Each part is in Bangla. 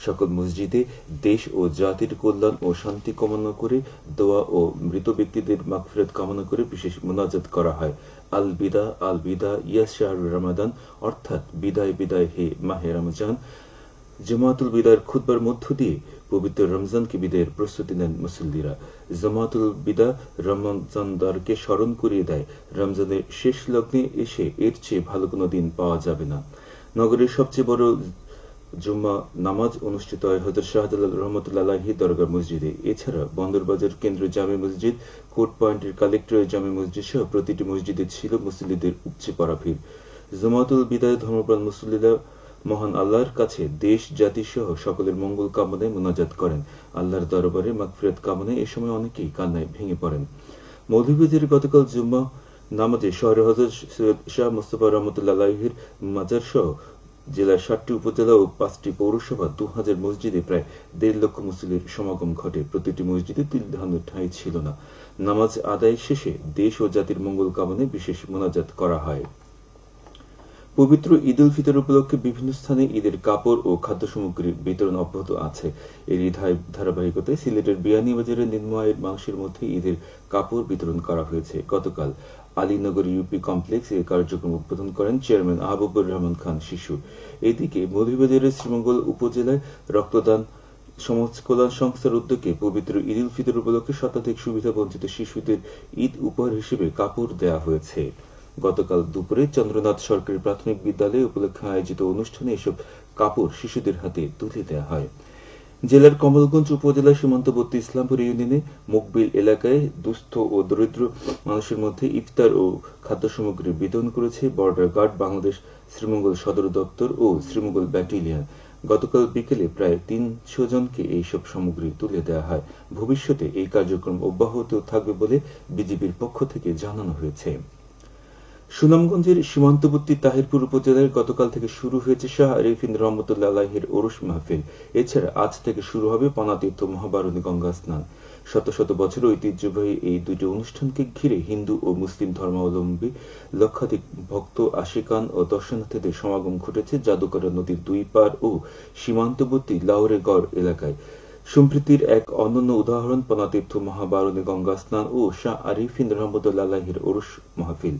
সকল মসজিদে দেশ ও জাতির কল্যাণ ও শান্তি কামনা করে দোয়া ও মৃত ব্যক্তিদের মাগফিরাত কামনা করে বিশেষ মোনাজাত করা হয়। আল বিদা ইয়া শাহরুর রমাদান, অর্থাৎ বিদায় বিদায় হে মাহে রমজান। জামাতুল বিদার খুতবার মধ্য দিয়ে পবিত্র রমজানকে বিদায়ের প্রস্তুতি নেন মুসল্লিরা। জামাতুল বিদা রমজানদারকে স্মরণ করিয়ে দেয়, রমজানের শেষ লগ্নে এসে এর চেয়ে ভালো কোনো দিন পাওয়া যাবে না। নগরের সবচেয়ে বড় জুম্মা নামাজ অনুষ্ঠিত হয় হযরত শাহজালাল রহমতুল্লাহ আলাইহি দরগাহ মসজিদে। এছাড়া বন্দরবাজার কেন্দ্রীয় জামে মসজিদ, কোর্ট পয়েন্টের কালেক্টরেট জামে মসজিদ সহ প্রতিটি মসজিদে ছিল মুসল্লিদের উপচে পড়া ভিড়। জামাতুল বিদায় ধর্মপ্রাণ মুসল্লিরা মহান আল্লাহর কাছে দেশ জাতি সহ সকলের মঙ্গল কামনায় মোনাজাত করেন। আল্লাহর দরবারে মাগফিরাত কামনায় এ সময় অনেকেই কান্নায় ভেঙে পড়েন। মৌলভীবাজারে গতকাল জুম্মা নামাজে শহরে হযরত সৈয়দ শাহ মুস্তাফা রহমতুল্লাহ আলাইহির মাজার সহ জেলার ৭টি উপজেলা ও ৫টি পৌরসভা ২০০০ মসজিদে প্রায় ১.৫ লক্ষ মুসল্লির সমাগম ঘটে। প্রতিটি মসজিদে তিল ধারণের ঠাঁই ছিল না। নামাজ আদায় শেষে দেশ ও জাতির মঙ্গল কামনায় বিশেষ মোনাজাত করা হয়। পবিত্র ঈদ উল ফিতর উপলক্ষে বিভিন্ন স্থানে ঈদের কাপড় ও খাদ্য সামগ্রীর বিতরণ অব্যাহত আছে। এরই ধারাবাহিকতায় সিলেটের বিয়ানীবাজারে নিম্ন আয়ের মানুষের মধ্যে ঈদের কাপড় বিতরণ করা হয়েছে। গতকাল আলীনগর ইউপি কমপ্লেক্স এ কার্যক্রম উদ্বোধন করেন চেয়ারম্যান আহবুবুর রহমান খান শিশু। এদিকে মৌলভীবাজারের শ্রীমঙ্গল উপজেলায় রক্তদান সমাজ কল্যাণ সংস্থার উদ্যোগে পবিত্র ঈদ উল ফিতর উপলক্ষে শতাধিক সুবিধা বঞ্চিত শিশুদের ঈদ উপহার হিসেবে কাপড় দেয়া হয়েছে। গতকাল দুপুরে চন্দ্রনাথ সরকারি প্রাথমিক বিদ্যালয় উপলক্ষে আয়োজিত অনুষ্ঠানে এসব কাপড় শিশুদের হাতে তুলে দেওয়া হয়। জেলার কমলগঞ্জ উপজেলার সীমান্তবর্তী ইসলামপুর ইউনিয়নে মুকবিল এলাকায় দুস্থ ও দরিদ্র মানুষের মধ্যে ইফতার ও খাদ্য সামগ্রী বিতরণ করেছে বর্ডার গার্ড বাংলাদেশ, শ্রীমঙ্গল সদর দপ্তর ও শ্রীমঙ্গল ব্যাটালিয়ন। গতকাল বিকেলে প্রায় ৩০০ জনকে এইসব সামগ্রী তুলে দেওয়া হয়। ভবিষ্যতে এই কার্যক্রম অব্যাহত থাকবে বলে বিজিবির পক্ষ থেকে জানানো হয়েছে। সুনামগঞ্জের সীমান্তবর্তী তাহিরপুর উপজেলায় গতকাল থেকে শুরু হয়েছে শাহ আরিফিন রহমতুল্লাহ আলাইহির ওরস মাহফিল। এছাড়া আজ থেকে শুরু হবে পানাতীর্থ মহাবারণী গঙ্গা স্নান। শত শত বছর ঐতিহ্যবাহী এই দুটি অনুষ্ঠানকে ঘিরে হিন্দু ও মুসলিম ধর্মাবলম্বী লক্ষাধিক ভক্ত, আশিকান ও দর্শনার্থীদের সমাগম ঘটেছে জাদুকরা নদীর দুই পার ও সীমান্তবর্তী লাউরেগড় এলাকায়। সম্প্রীতির এক অনন্য উদাহরণ পানাতীর্থ মহাবারণী গঙ্গা স্নান ও শাহ আরিফিন রহমতুল্লাহ আলাইহির ওরস মাহফিল।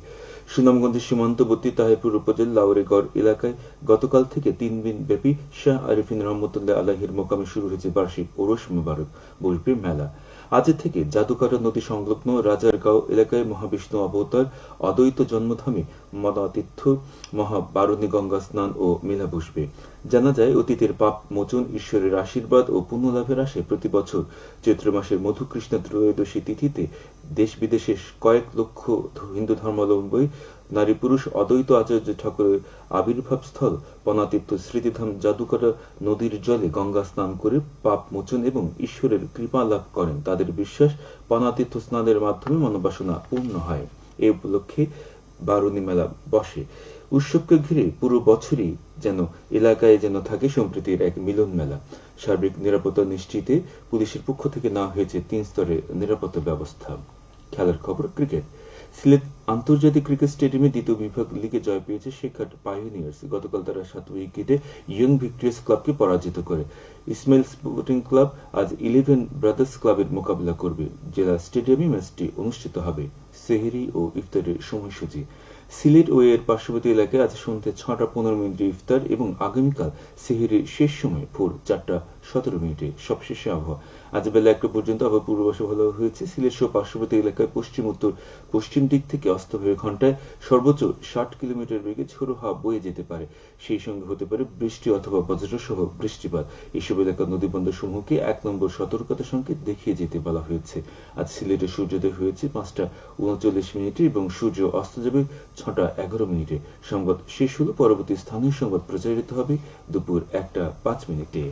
সুনামগঞ্জের সীমান্তবর্তী তাহিরপুর উপজেলার লাউরেগড় এলাকায় গতকাল থেকে ৩ দিন ব্যাপী শাহ আরিফিন রহমতুল্লাহ আলাইহির মোকামে শুরু হয়েছে বার্ষিক ওরস মুবারক বলবে মেলা। আজ থেকে জাদুকরা নদী সংলগ্ন রাজারগাঁও এলাকায় মহাবিষ্ণু অবতার অদ্বৈত জন্মধামে মদাতীর্থ মহাবারণী গঙ্গা স্নান ও মেলা বসবে। জানা যায়, অতীতের পাপ মোচন, ঈশ্বরের আশীর্বাদ ও পুণ্যলাভের আশায় প্রতি বছর চৈত্র মাসের মধুকৃষ্ণ ত্রয়োদশী তিথিতে দেশ বিদেশের কয়েক লক্ষ হিন্দু ধর্মাবলম্বী নারী পুরুষ অদ্বৈত আচার্য ঠাকুরের আবির্ভাব স্থল পনাতীর্থ স্মৃতিধাম জাদুকরা নদীর জলে গঙ্গা স্নান করে পাপ মোচন এবং ঈশ্বরের কৃপা লাভ করেন। তাদের বিশ্বাস, পনাতীর্থ স্নানের মাধ্যমে মনোবাসনা পূর্ণ হয়। এ উপলক্ষে বারণী মেলা বসে। উৎসবকে ঘিরে পুরো বছরই যেন এলাকায় থাকে সম্প্রীতির এক মিলন মেলা। সার্বিক নিরাপত্তা নিশ্চিতে পুলিশের পক্ষ থেকে নেওয়া হয়েছে ৩ স্তরের নিরাপত্তা ব্যবস্থা। খেলার খবর, ক্রিকেট। সিলেট আন্তর্জাতিক ক্রিকেট স্টেডিয়ামে দ্বিতীয় বিভাগ লিগে জয় পেয়েছে শেখাট পাইওনিয়ার্স। গতকাল তারা ৭ উইকেটে ইয়ং ভিক্টোরিয়াস ক্লাবকে পরাজিত করে। ইসমাইল স্পোর্টিং ক্লাব আজ 11 ব্রাদার্স ক্লাবের মোকাবিলা করবে। জেলা স্টেডিয়ামে ম্যাচটি অনুষ্ঠিত হবে। সেহরি ও ইফতারের সময়সূচি। সিলেট ও এর পার্শ্ববর্তী এলাকায় আজ সন্ধ্যে ৬টা ১৫ মিনিটে ইফতার এবং আগামীকাল সেহরির শেষ সময় ভোর ৪টা ১৭ মিনিটে। সবশেষে আবহাওয়া। আজ বেলা ১টা পর্যন্ত আবহাওয়া পূর্বাভাসে ভালো হয়েছে। সিলেট সহ পার্শ্ববর্তী এলাকায় পশ্চিম উত্তর পশ্চিম দিক থেকে অস্ত হয়ে ঘন্টায় সর্বোচ্চ ৬০ কিলোমিটার বেগে ঝোড়ো হাওয়া বয়ে যেতে পারে। সেই সঙ্গে হতে পারে বৃষ্টি অথবা বজ্র সহ বৃষ্টিপাত। এইসব এলাকার নদীবন্দর সমূহকে ১ নম্বর সতর্কতা সংকেত দেখিয়ে যেতে বলা হয়েছে। আজ সিলেটে সূর্যোদয় হয়েছে ৫টা ৩৯ মিনিটে এবং সূর্য অস্ত যাবে ৬টা ১১ মিনিটে। সংবাদ শেষ হলো। পরবর্তী স্থানীয় সংবাদ প্রচারিত হবে দুপুর ১টা ৫ মিনিটে।